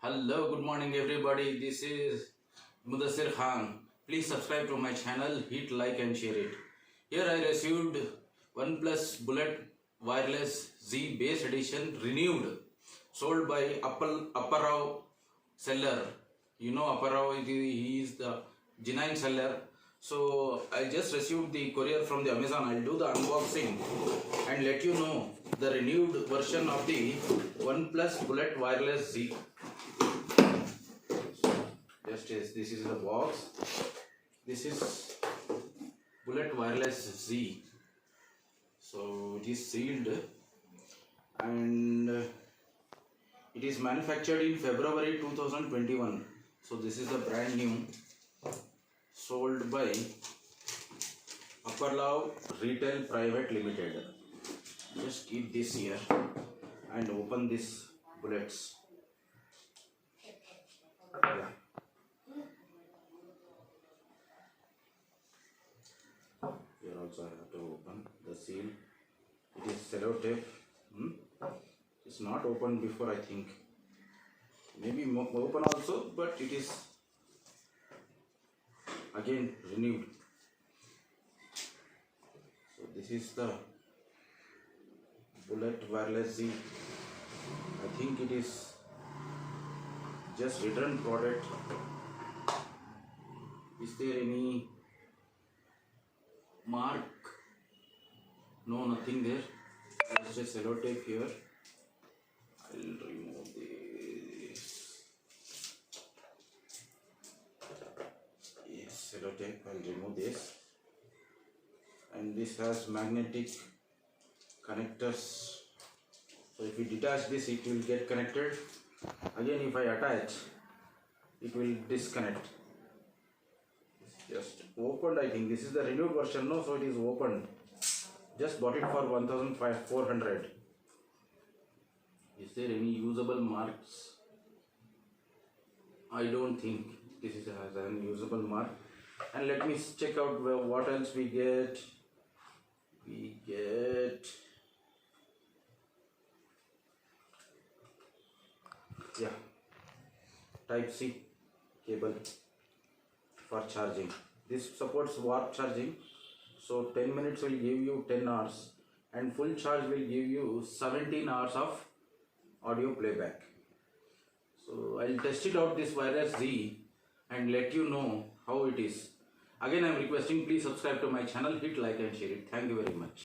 Hello, good morning everybody. This is Mudassir Khan. Please subscribe to my channel, hit like and share it. Here I received Oneplus Bullet Wireless Z Base Edition renewed, sold by apparao seller. You know apparao, he is the genuine seller. So I just received the courier from the Amazon. I'll do the unboxing and let you know the renewed version of the Oneplus Bullet Wireless Z. Just as this is the box. This is Bullet Wireless Z. So it is sealed and it is manufactured in February 2021. So this is a brand new, sold by apparao Retail Private Limited. Just keep this here and open these bullets. Yeah. Here also I have to open the seal. It is sellotape. It's not opened before, I think. Maybe open also, but it is again renewed. So this is the Bullet Wireless Z. I think it is just return product. Is there any mark? No, nothing there. There's just sellotape here. I'll remove this. Yes, sellotape. I'll remove this. And this has magnetic connectors. So if we detach this, it will get connected. Again, if I attach, it will disconnect. Just opened, I think. This is the renewed version, no? So it is opened. Just bought it for 1,400. Is there any usable marks? I don't think this has an usable mark. And let me check out what else we get. We get, yeah, Type-C cable for charging. This supports warp charging, so 10 minutes will give you 10 hours and full charge will give you 17 hours of audio playback. So I'll test it out, this Wireless Z, and let you know how it is. Again, I'm requesting, please subscribe to my channel, hit like and share it. Thank you very much.